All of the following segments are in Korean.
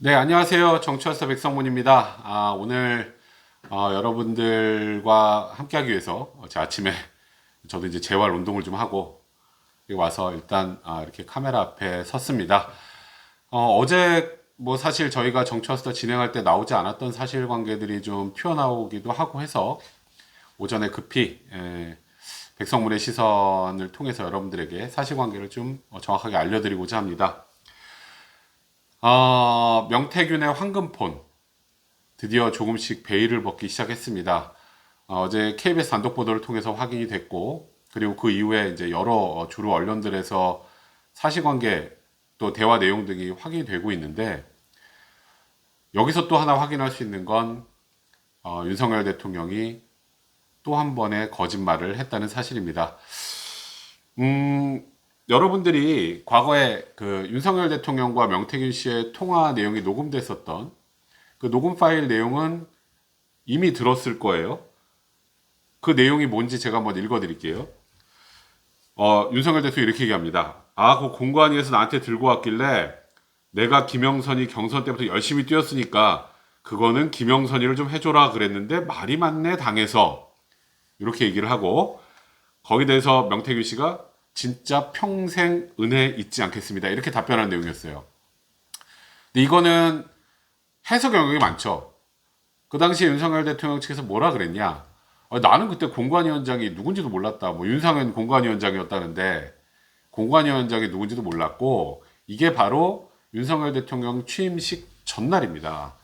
네, 안녕하세요. 정치화서 백성문입니다. 오늘 여러분들과 함께하기 위해서 제 아침에 저도 이제 재활 운동을 좀 하고 여기 와서 일단 이렇게 카메라 앞에 섰습니다. 어제 뭐 사실 저희가 정치화서 진행할 때 나오지 않았던 사실관계들이 좀 튀어나오기도 하고 해서 오전에 급히 백성문의 시선을 통해서 여러분들에게 사실관계를 좀 정확하게 알려드리고자 합니다. 명태균의 황금폰 드디어 조금씩 베일을 벗기 시작했습니다. 어제 KBS 단독 보도를 통해서 확인이 됐고, 그리고 그 이후에 이제 여러 주로 언론들에서 사실관계 또 대화 내용 등이 확인이 되고 있는데, 여기서 또 하나 확인할 수 있는 건 윤석열 대통령이 또 한 번의 거짓말을 했다는 사실입니다. 음, 여러분들이 과거에 그 윤석열 대통령과 명태균 씨의 통화 내용이 녹음됐었던 그 녹음 파일 내용은 이미 들었을 거예요. 그 내용이 뭔지 제가 한번 읽어드릴게요. 윤석열 대통령이 이렇게 얘기합니다. 그 공관위에서 나한테 들고 왔길래 내가 김영선이 경선 때부터 열심히 뛰었으니까 그거는 김영선이를 좀 해줘라 그랬는데 말이 많네 당해서 이렇게 얘기를 하고 거기에 대해서 명태균 씨가 진짜 평생 은혜 잊지 않겠습니다. 이렇게 답변한 내용이었어요. 근데 이거는 해석 영역이 많죠. 그 당시에 윤석열 대통령 측에서 뭐라 그랬냐? 나는 그때 공관위원장이 누군지도 몰랐다. 뭐 윤상현 공관위원장이었다는데 공관위원장이 누군지도 몰랐고 이게 바로 윤석열 대통령 취임식 전날입니다.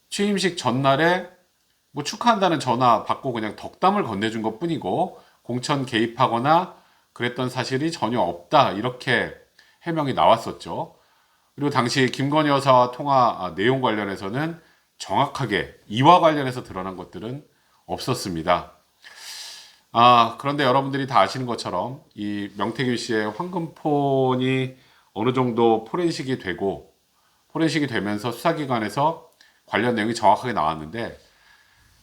취임식 전날에 뭐 축하한다는 전화 받고 그냥 덕담을 건네준 것 뿐이고 공천 개입하거나 그랬던 사실이 전혀 없다. 이렇게 해명이 나왔었죠. 그리고 당시 김건희 여사와 통화 내용 관련해서는 정확하게 이와 관련해서 드러난 것들은 없었습니다. 그런데 여러분들이 다 아시는 것처럼 이 명태균 씨의 황금폰이 어느 정도 포렌식이 되면서 수사기관에서 관련 내용이 정확하게 나왔는데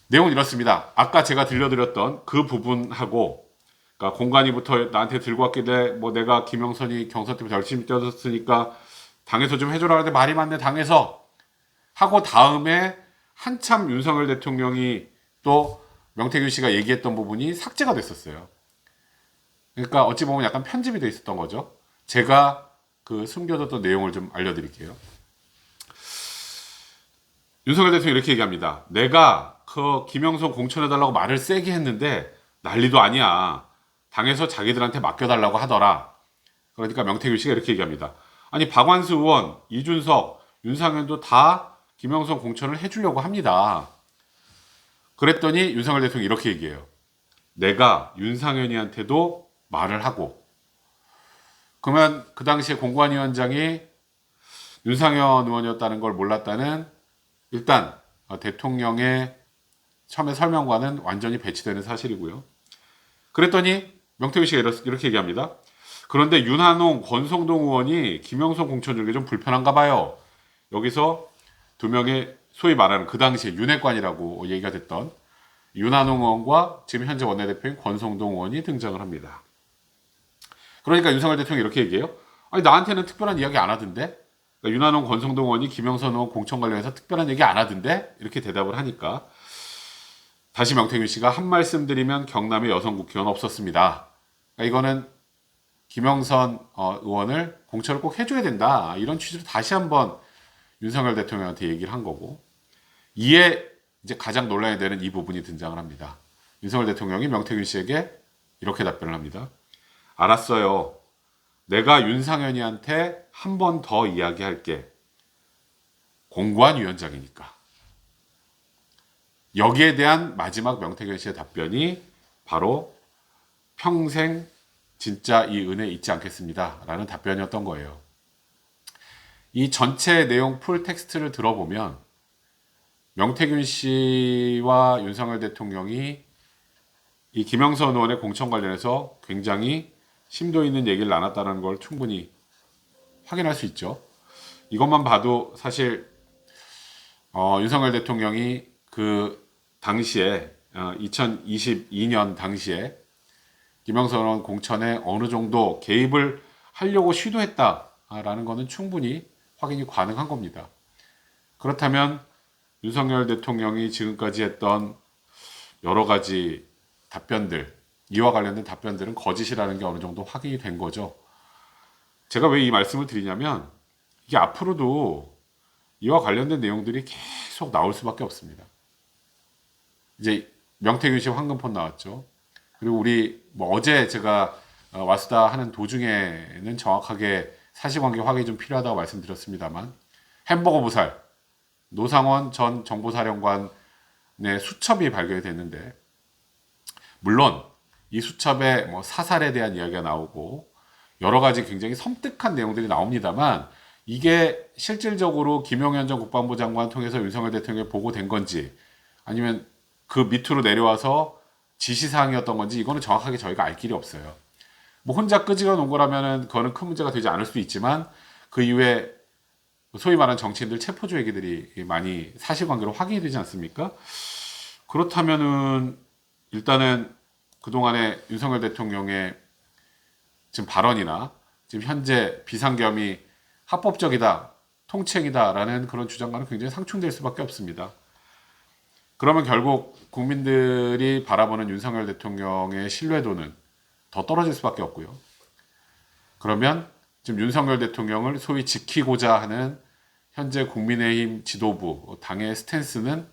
내용은 이렇습니다. 아까 제가 들려드렸던 그 부분하고 그러니까 공관위부터 나한테 들고 왔길래 뭐 내가 김영선이 경선 때부터 열심히 뛰었으니까 당에서 좀 해줘라 하는데 말이 많네 당에서 하고 다음에 한참 윤석열 대통령이 또 명태균 씨가 얘기했던 부분이 삭제가 됐었어요. 그러니까 어찌 보면 약간 편집이 돼 있었던 거죠. 제가 그 숨겨뒀던 내용을 좀 알려드릴게요. 윤석열 대통령이 이렇게 얘기합니다. 내가 그 김영선 공천해달라고 말을 세게 했는데 난리도 아니야. 당에서 자기들한테 맡겨달라고 하더라. 그러니까 명태균 씨가 이렇게 얘기합니다. 아니 박완수 의원, 이준석, 윤상현도 다 김영선 공천을 해주려고 합니다. 그랬더니 윤석열 대통령이 이렇게 얘기해요. 내가 윤상현이한테도 말을 하고 그러면 그 당시에 공관위원장이 윤상현 의원이었다는 걸 몰랐다는 일단 대통령의 처음에 설명과는 완전히 배치되는 사실이고요. 그랬더니 명태균 씨가 이렇게 얘기합니다. 그런데 윤한홍, 권성동 의원이 김영선 공천 중에 좀 불편한가 봐요. 여기서 두 명의 소위 말하는 그 당시에 윤핵관이라고 얘기가 됐던 윤한홍 의원과 지금 현재 원내대표인 권성동 의원이 등장을 합니다. 그러니까 윤석열 대통령이 이렇게 얘기해요. 아니 나한테는 특별한 이야기 안 하던데? 그러니까 윤한홍, 권성동 의원이 김영선 의원 공천 관련해서 특별한 얘기 안 하던데? 이렇게 대답을 하니까 다시 명태균 씨가 한 말씀 드리면 경남에 여성 국회의원 없었습니다. 그러니까 이거는 김영선 의원을 공천을 꼭 해줘야 된다. 이런 취지로 다시 한번 윤석열 대통령한테 얘기를 한 거고 이에 이제 가장 논란이 되는 이 부분이 등장을 합니다. 윤석열 대통령이 명태균 씨에게 이렇게 답변을 합니다. 알았어요. 내가 윤상현이한테 한 번 더 이야기할게. 공관위원장이니까. 여기에 대한 마지막 명태균 씨의 답변이 바로 평생 진짜 이 은혜 잊지 않겠습니다. 라는 답변이었던 거예요. 이 전체 내용 풀 텍스트를 들어보면 명태균 씨와 윤석열 대통령이 이 김영선 의원의 공천 관련해서 굉장히 심도 있는 얘기를 나눴다는 걸 충분히 확인할 수 있죠. 이것만 봐도 사실 윤석열 대통령이 그 당시에 2022년 당시에 김영선 의원 공천에 어느 정도 개입을 하려고 시도했다라는 것은 충분히 확인이 가능한 겁니다. 그렇다면 윤석열 대통령이 지금까지 했던 여러 가지 답변들, 이와 관련된 답변들은 거짓이라는 게 어느 정도 확인이 된 거죠. 제가 왜 이 말씀을 드리냐면 이게 앞으로도 이와 관련된 내용들이 계속 나올 수밖에 없습니다. 이제 명태균 씨 황금폰 나왔죠. 그리고 우리 뭐 어제 제가 와수다 하는 도중에는 정확하게 사실관계 확인이 좀 필요하다고 말씀드렸습니다만 햄버거 부살 노상원 전 정보사령관의 수첩이 발견이 됐는데 물론 이 수첩에 뭐 사살에 대한 이야기가 나오고 여러 가지 굉장히 섬뜩한 내용들이 나옵니다만 이게 실질적으로 김용현 전 국방부 장관 통해서 윤석열 대통령에 보고된 건지 아니면 그 밑으로 내려와서 지시사항이었던 건지 이거는 정확하게 저희가 알 길이 없어요. 뭐 혼자 끄집어 놓은 거라면은 그거는 큰 문제가 되지 않을 수도 있지만 그 이후에 소위 말하는 정치인들 체포조 얘기들이 많이 사실관계로 확인이 되지 않습니까? 그렇다면은 일단은 그동안에 윤석열 대통령의 지금 발언이나 지금 현재 비상겸이 합법적이다, 통칭이다라는 그런 주장과는 굉장히 상충될 수밖에 없습니다. 그러면 결국 국민들이 바라보는 윤석열 대통령의 신뢰도는 더 떨어질 수밖에 없고요. 그러면 지금 윤석열 대통령을 소위 지키고자 하는 현재 국민의힘 지도부, 당의 스탠스는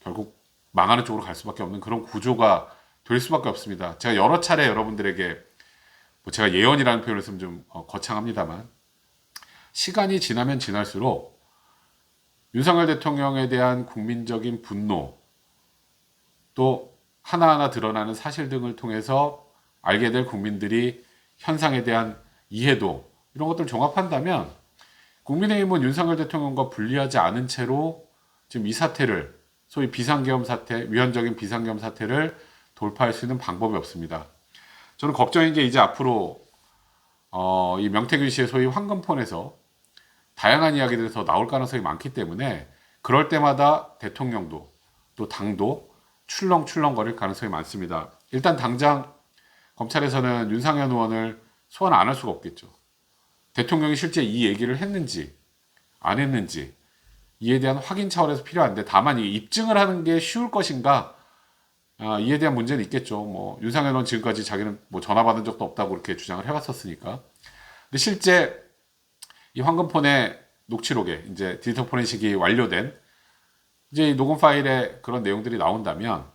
결국 망하는 쪽으로 갈 수밖에 없는 그런 구조가 될 수밖에 없습니다. 제가 여러 차례 여러분들에게 뭐 제가 예언이라는 표현을 쓰면 좀 거창합니다만 시간이 지나면 지날수록 윤석열 대통령에 대한 국민적인 분노 또 하나하나 드러나는 사실 등을 통해서 알게 될 국민들이 현상에 대한 이해도 이런 것들을 종합한다면 국민의힘은 윤석열 대통령과 분리하지 않은 채로 지금 이 사태를 소위 비상계엄 사태, 위헌적인 비상계엄 사태를 돌파할 수 있는 방법이 없습니다. 저는 걱정인 게 이제 앞으로 이 명태균 씨의 소위 황금폰에서 다양한 이야기들이 더 나올 가능성이 많기 때문에 그럴 때마다 대통령도 또 당도 출렁출렁거릴 가능성이 많습니다. 일단 당장 검찰에서는 윤상현 의원을 소환 안 할 수가 없겠죠. 대통령이 실제 이 얘기를 했는지 안 했는지 이에 대한 확인 차원에서 필요한데 다만 이 입증을 하는 게 쉬울 것인가 이에 대한 문제는 있겠죠. 뭐 윤상현 의원 지금까지 자기는 뭐 전화 받은 적도 없다고 그렇게 주장을 해왔었으니까. 근데 실제 이 황금폰의 녹취록에 이제 디지털 포렌식이 완료된 이제 이 녹음 파일에 그런 내용들이 나온다면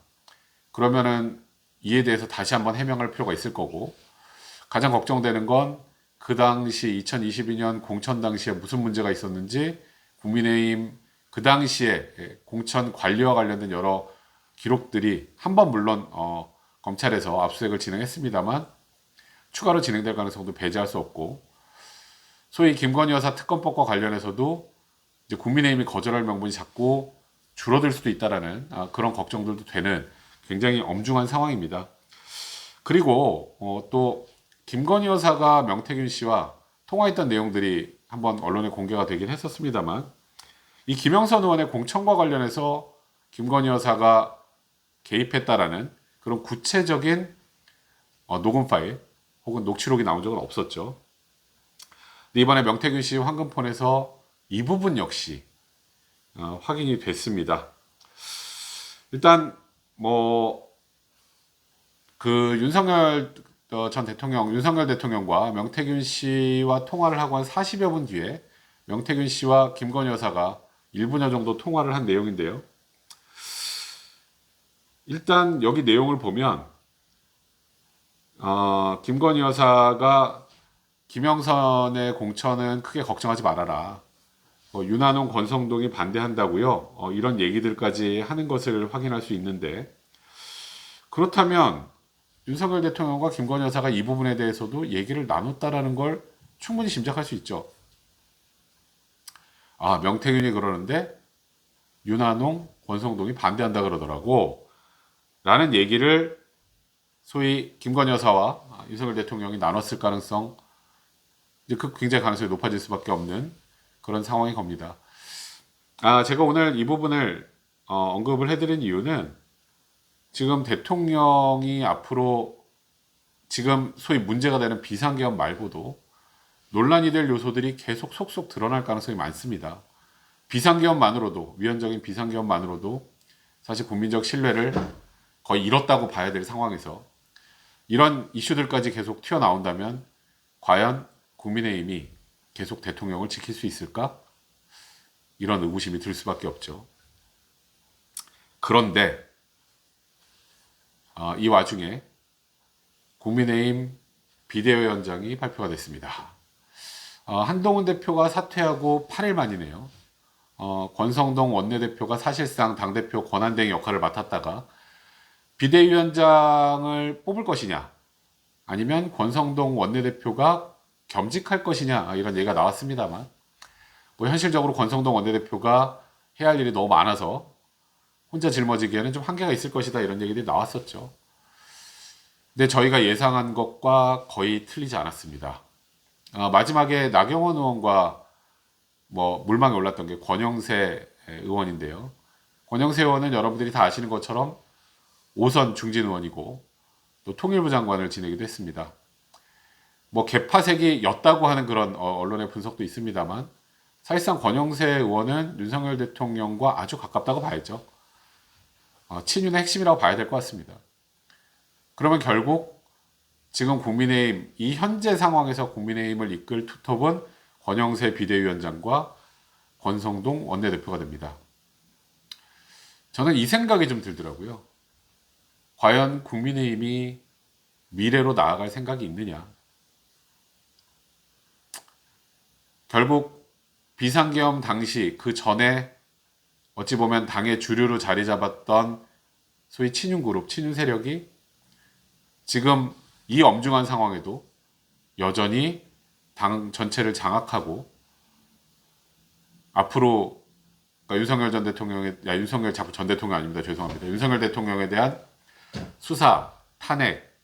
그러면은 이에 대해서 다시 한번 해명할 필요가 있을 거고 가장 걱정되는 건 그 당시 2022년 공천 당시에 무슨 문제가 있었는지 국민의힘 그 당시에 공천 관리와 관련된 여러 기록들이 한 번 물론 검찰에서 압수수색을 진행했습니다만 추가로 진행될 가능성도 배제할 수 없고 소위 김건희 여사 특검법과 관련해서도 이제 국민의힘이 거절할 명분이 자꾸 줄어들 수도 있다라는 그런 걱정들도 되는 굉장히 엄중한 상황입니다. 그리고 또 김건희 여사가 명태균 씨와 통화했던 내용들이 한번 언론에 공개가 되긴 했었습니다만 이 김영선 의원의 공천과 관련해서 김건희 여사가 개입했다라는 그런 구체적인 녹음 파일 혹은 녹취록이 나온 적은 없었죠. 근데 이번에 명태균 씨 황금폰에서 이 부분 역시 확인이 됐습니다. 일단 뭐 그 윤석열 전 대통령, 윤석열 대통령과 명태균 씨와 통화를 하고 한 40여 분 뒤에 명태균 씨와 김건희 여사가 1분여 정도 통화를 한 내용인데요. 일단 여기 내용을 보면 김건희 여사가 김영선의 공천은 크게 걱정하지 말아라. 윤한홍, 권성동이 반대한다고요. 이런 얘기들까지 하는 것을 확인할 수 있는데 그렇다면 윤석열 대통령과 김건희 여사가 이 부분에 대해서도 얘기를 나눴다라는 걸 충분히 짐작할 수 있죠. 명태균이 그러는데 윤한홍, 권성동이 반대한다 그러더라고. 라는 얘기를 소위 김건희 여사와 윤석열 대통령이 나눴을 가능성, 이제 그 굉장히 가능성이 높아질 수밖에 없는 그런 상황이 겁니다. 제가 오늘 이 부분을 언급을 해드린 이유는 지금 대통령이 앞으로 지금 소위 문제가 되는 비상계엄 말고도 논란이 될 요소들이 계속 속속 드러날 가능성이 많습니다. 비상계엄만으로도, 위헌적인 비상계엄만으로도 사실 국민적 신뢰를 거의 잃었다고 봐야 될 상황에서 이런 이슈들까지 계속 튀어나온다면 과연 국민의힘이 계속 대통령을 지킬 수 있을까? 이런 의구심이 들 수밖에 없죠. 그런데 이 와중에 국민의힘 비대위원장이 발표가 됐습니다. 한동훈 대표가 사퇴하고 8일 만이네요. 권성동 원내대표가 사실상 당대표 권한대행 역할을 맡았다가 비대위원장을 뽑을 것이냐, 아니면 권성동 원내대표가 겸직할 것이냐, 이런 얘기가 나왔습니다만, 뭐 현실적으로 권성동 원내대표가 해야 할 일이 너무 많아서 혼자 짊어지기에는 좀 한계가 있을 것이다, 이런 얘기들이 나왔었죠. 근데 저희가 예상한 것과 거의 틀리지 않았습니다. 마지막에 나경원 의원과 뭐 물망에 올랐던 게 권영세 의원인데요. 권영세 의원은 여러분들이 다 아시는 것처럼 5선 중진 의원이고 또 통일부 장관을 지내기도 했습니다. 뭐 개파색이 였다고 하는 그런 언론의 분석도 있습니다만, 사실상 권영세 의원은 윤석열 대통령과 아주 가깝다고 봐야죠. 친윤의 핵심이라고 봐야 될 것 같습니다. 그러면 결국 지금 국민의힘, 이 현재 상황에서 국민의힘을 이끌 투톱은 권영세 비대위원장과 권성동 원내대표가 됩니다. 저는 이 생각이 좀 들더라고요. 과연 국민의힘이 미래로 나아갈 생각이 있느냐. 결국 비상계엄 당시 그 전에 어찌 보면 당의 주류로 자리 잡았던 소위 친윤그룹, 친윤 세력이 지금 이 엄중한 상황에도 여전히 당 전체를 장악하고 앞으로, 그러니까 윤석열 전 대통령의, 윤석열 자꾸 전 대통령 아닙니다. 죄송합니다. 윤석열 대통령에 대한 수사, 탄핵,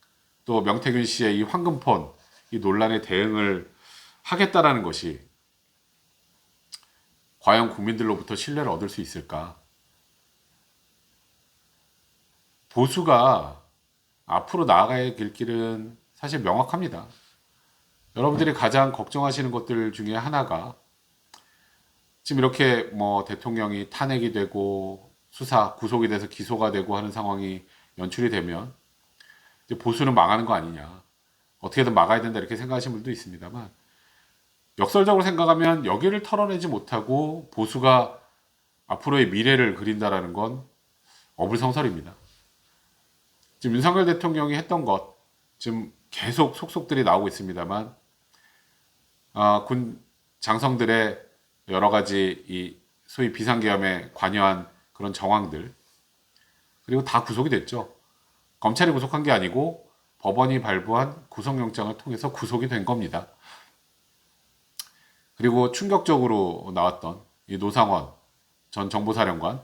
또 명태균 씨의 이 황금폰, 이 논란에 대응을 하겠다라는 것이 과연 국민들로부터 신뢰를 얻을 수 있을까? 보수가 앞으로 나아가야 될 길은 사실 명확합니다. 여러분들이 가장 걱정하시는 것들 중에 하나가 지금 이렇게 뭐 대통령이 탄핵이 되고 수사, 구속이 돼서 기소가 되고 하는 상황이 연출이 되면 이제 보수는 망하는 거 아니냐. 어떻게든 막아야 된다 이렇게 생각하시는 분도 있습니다만, 역설적으로 생각하면 여기를 털어내지 못하고 보수가 앞으로의 미래를 그린다라는 건 어불성설입니다. 지금 윤석열 대통령이 했던 것, 지금 계속 속속들이 나오고 있습니다만, 군 장성들의 여러 가지 이 소위 비상계엄에 관여한 그런 정황들, 그리고 다 구속이 됐죠. 검찰이 구속한 게 아니고 법원이 발부한 구속영장을 통해서 구속이 된 겁니다. 그리고 충격적으로 나왔던 이 노상원 전 정보사령관,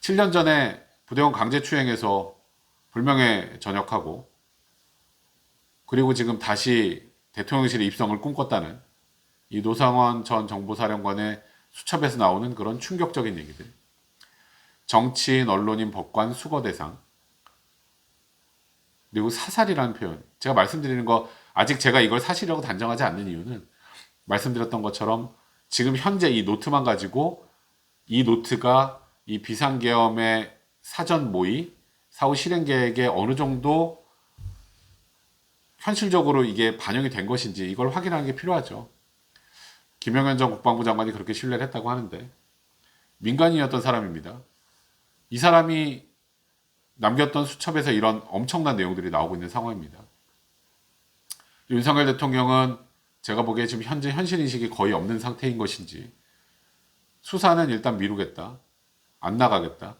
7년 전에 부대원 강제추행에서 불명예 전역하고, 그리고 지금 다시 대통령실에 입성을 꿈꿨다는 이 노상원 전 정보사령관의 수첩에서 나오는 그런 충격적인 얘기들. 정치인, 언론인, 법관, 수거 대상. 그리고 사살이라는 표현. 제가 말씀드리는 거, 아직 제가 이걸 사실이라고 단정하지 않는 이유는 말씀드렸던 것처럼 지금 현재 이 노트만 가지고 이 노트가 이 비상계엄의 사전 모의, 사후 실행 계획에 어느 정도 현실적으로 이게 반영이 된 것인지 이걸 확인하는 게 필요하죠. 김영현 전 국방부 장관이 그렇게 신뢰를 했다고 하는데 민간인이었던 사람입니다. 이 사람이 남겼던 수첩에서 이런 엄청난 내용들이 나오고 있는 상황입니다. 윤석열 대통령은 제가 보기에 지금 현재 현실인식이 거의 없는 상태인 것인지, 수사는 일단 미루겠다, 안 나가겠다,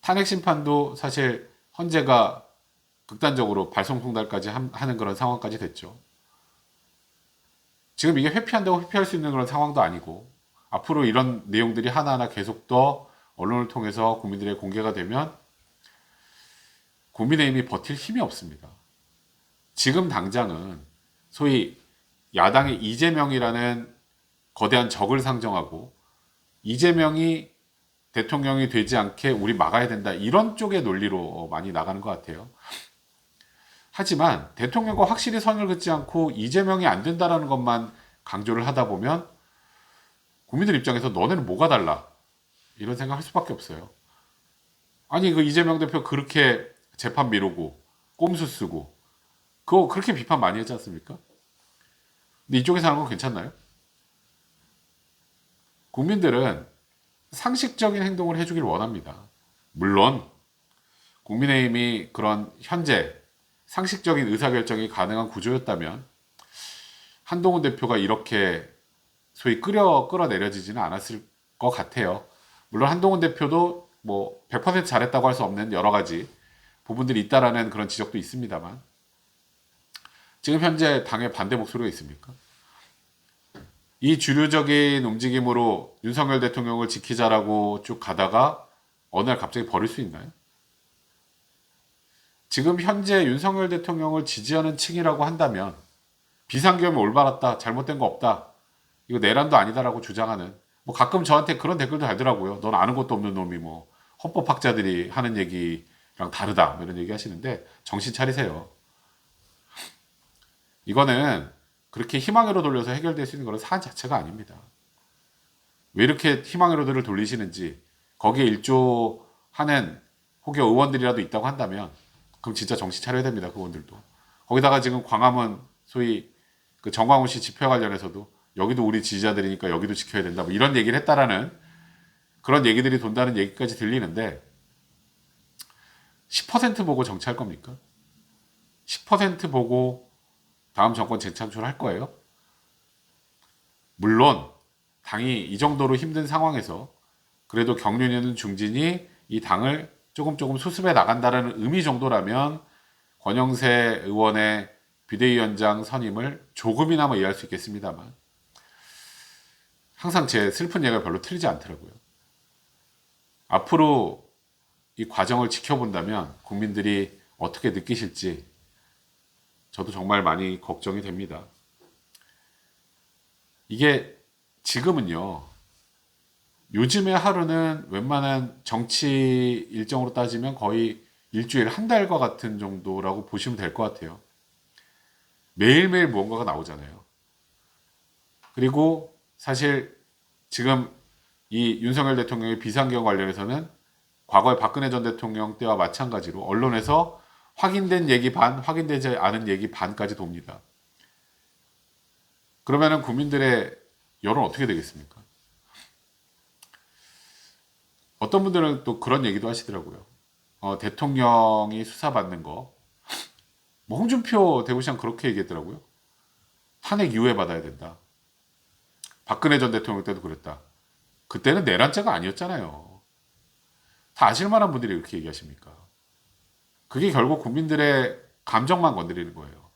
탄핵 심판도 사실 헌재가 극단적으로 발송송달까지 하는 그런 상황까지 됐죠. 지금 이게 회피한다고 회피할 수 있는 그런 상황도 아니고, 앞으로 이런 내용들이 하나하나 계속 더 언론을 통해서 국민들의 공개가 되면 국민의힘이 버틸 힘이 없습니다. 지금 당장은 소위 야당의 이재명이라는 거대한 적을 상정하고 이재명이 대통령이 되지 않게 우리 막아야 된다, 이런 쪽의 논리로 많이 나가는 것 같아요. 하지만 대통령과 확실히 선을 긋지 않고 이재명이 안 된다라는 것만 강조를 하다 보면 국민들 입장에서 너네는 뭐가 달라? 이런 생각할 수밖에 없어요. 아니 그 이재명 대표 그렇게 재판 미루고 꼼수 쓰고 그거 그렇게 비판 많이 했지 않습니까? 근데 이쪽에서 하는 건 괜찮나요? 국민들은 상식적인 행동을 해주길 원합니다. 물론 국민의힘이 그런 현재 상식적인 의사결정이 가능한 구조였다면 한동훈 대표가 이렇게 소위 끌어내려지지는 않았을 것 같아요. 물론 한동훈 대표도 뭐 100% 잘했다고 할 수 없는 여러 가지 부분들이 있다라는 그런 지적도 있습니다만 지금 현재 당의 반대 목소리가 있습니까? 이 주류적인 움직임으로 윤석열 대통령을 지키자라고 쭉 가다가 어느 날 갑자기 버릴 수 있나요? 지금 현재 윤석열 대통령을 지지하는 층이라고 한다면 비상계엄이 올바랐다, 잘못된 거 없다, 이거 내란도 아니다라고 주장하는 뭐 가끔 저한테 그런 댓글도 달더라고요. 넌 아는 것도 없는 놈이 뭐 헌법학자들이 하는 얘기랑 다르다 뭐 이런 얘기 하시는데 정신 차리세요. 이거는 그렇게 희망으로 돌려서 해결될 수 있는 그런 사안 자체가 아닙니다. 왜 이렇게 희망으로들을 돌리시는지 거기에 일조하는 혹여 의원들이라도 있다고 한다면 그럼 진짜 정신 차려야 됩니다. 그분들도. 거기다가 지금 광화문 소위 그 정광훈 씨 집회 관련해서도 여기도 우리 지지자들이니까 여기도 지켜야 된다 뭐 이런 얘기를 했다라는 그런 얘기들이 돈다는 얘기까지 들리는데 10% 보고 정치할 겁니까? 10% 보고 다음 정권 재창출할 거예요? 물론 당이 이 정도로 힘든 상황에서 그래도 경륜 있는 중진이 이 당을 조금 수습해 나간다는 의미 정도라면 권영세 의원의 비대위원장 선임을 조금이나마 이해할 수 있겠습니다만 항상 제 슬픈 얘기가 별로 틀리지 않더라고요. 앞으로 이 과정을 지켜본다면 국민들이 어떻게 느끼실지 저도 정말 많이 걱정이 됩니다. 이게 지금은요, 요즘의 하루는 웬만한 정치 일정으로 따지면 거의 일주일 한 달과 같은 정도라고 보시면 될 것 같아요. 매일매일 무언가가 나오잖아요. 그리고 사실 지금 이 윤석열 대통령의 비상계엄 관련해서는 과거의 박근혜 전 대통령 때와 마찬가지로 언론에서 확인된 얘기 반, 확인되지 않은 얘기 반까지 돕니다. 그러면은 국민들의 여론 어떻게 되겠습니까? 어떤 분들은 또 그런 얘기도 하시더라고요. 대통령이 수사받는 거, 뭐 홍준표 대구시장 그렇게 얘기했더라고요. 탄핵 이후에 받아야 된다. 박근혜 전 대통령 때도 그랬다. 그때는 내란죄가 아니었잖아요. 다 아실만한 분들이 이렇게 얘기하십니까? 그게 결국 국민들의 감정만 건드리는 거예요.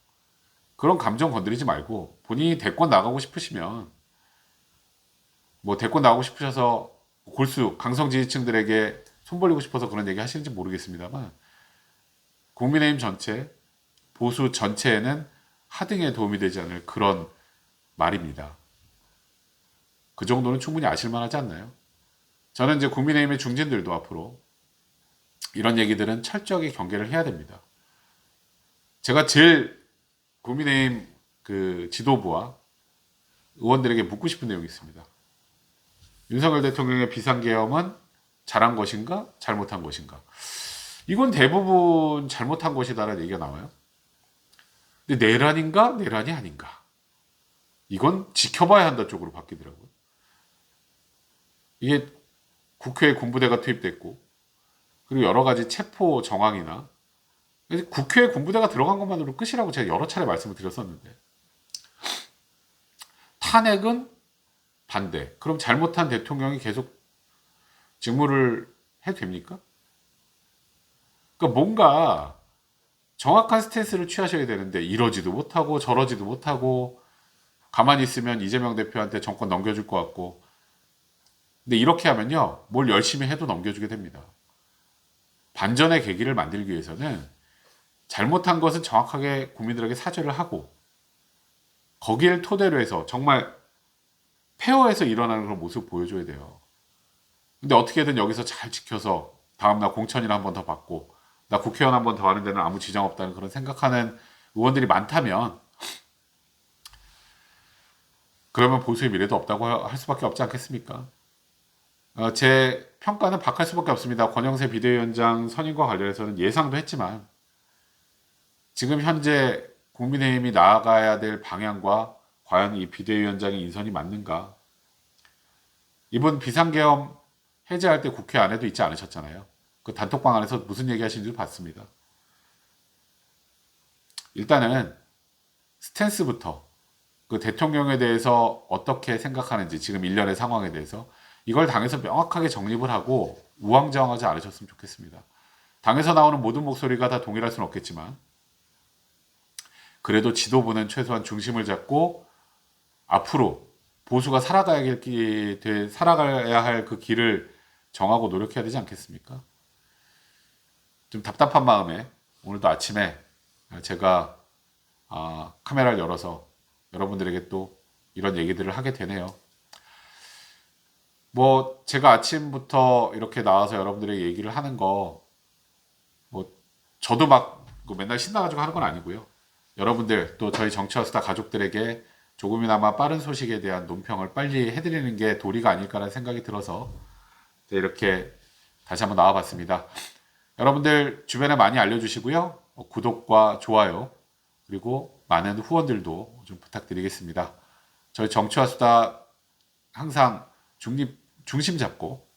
그런 감정 건드리지 말고 본인이 대권 나가고 싶으시면 뭐 대권 나가고 싶으셔서 골수 강성 지지층들에게 손 벌리고 싶어서 그런 얘기 하시는지 모르겠습니다만 국민의힘 전체 보수 전체에는 하등에 도움이 되지 않을 그런 말입니다. 그 정도는 충분히 아실만하지 않나요? 저는 이제 국민의힘의 중진들도 앞으로 이런 얘기들은 철저하게 경계를 해야 됩니다. 제가 제일 국민의힘 그 지도부와 의원들에게 묻고 싶은 내용이 있습니다. 윤석열 대통령의 비상계엄은 잘한 것인가 잘못한 것인가? 이건 대부분 잘못한 것이다라는 얘기가 나와요. 근데 내란인가 내란이 아닌가? 이건 지켜봐야 한다 쪽으로 바뀌더라고요. 이게 국회에 군부대가 투입됐고 그리고 여러 가지 체포 정황이나 국회에 군부대가 들어간 것만으로 끝이라고 제가 여러 차례 말씀을 드렸었는데 탄핵은 반대. 그럼 잘못한 대통령이 계속 직무를 해도 됩니까? 그러니까 뭔가 정확한 스탠스를 취하셔야 되는데 이러지도 못하고 저러지도 못하고 가만히 있으면 이재명 대표한테 정권 넘겨줄 것 같고 근데 이렇게 하면요 뭘 열심히 해도 넘겨주게 됩니다. 반전의 계기를 만들기 위해서는 잘못한 것은 정확하게 국민들에게 사죄를 하고 거기를 토대로 해서 정말 페어에서 일어나는 그런 모습을 보여줘야 돼요. 근데 어떻게든 여기서 잘 지켜서 다음날 공천이나 한 번 더 받고 나 국회의원 한 번 더 하는 데는 아무 지장 없다는 그런 생각하는 의원들이 많다면 그러면 보수의 미래도 없다고 할 수밖에 없지 않겠습니까? 제 평가는 박할 수밖에 없습니다. 권영세 비대위원장 선임과 관련해서는 예상도 했지만 지금 현재 국민의힘이 나아가야 될 방향과 과연 이 비대위원장의 인선이 맞는가? 이번 비상계엄 해제할 때 국회 안에도 있지 않으셨잖아요. 그 단톡방 안에서 무슨 얘기 하시는지 봤습니다. 일단은 스탠스부터 그 대통령에 대해서 어떻게 생각하는지 지금 일련의 상황에 대해서 이걸 당에서 명확하게 정립을 하고 우왕좌왕하지 않으셨으면 좋겠습니다. 당에서 나오는 모든 목소리가 다 동일할 수는 없겠지만 그래도 지도부는 최소한 중심을 잡고 앞으로 보수가 살아가야 할 그 길을 정하고 노력해야 되지 않겠습니까? 좀 답답한 마음에 오늘도 아침에 제가 카메라를 열어서 여러분들에게 또 이런 얘기들을 하게 되네요. 뭐 제가 아침부터 이렇게 나와서 여러분들에게 얘기를 하는 거 뭐 저도 막 맨날 신나가지고 하는 건 아니고요. 여러분들 또 저희 정치화수다 가족들에게 조금이나마 빠른 소식에 대한 논평을 빨리 해드리는 게 도리가 아닐까라는 생각이 들어서 이렇게 다시 한번 나와봤습니다. 여러분들 주변에 많이 알려주시고요. 구독과 좋아요 그리고 많은 후원들도 좀 부탁드리겠습니다. 저희 정치화수다 항상 중심 잡고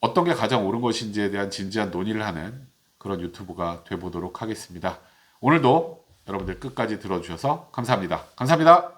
어떤 게 가장 옳은 것인지에 대한 진지한 논의를 하는 그런 유튜브가 되보도록 하겠습니다. 오늘도 여러분들 끝까지 들어주셔서 감사합니다. 감사합니다.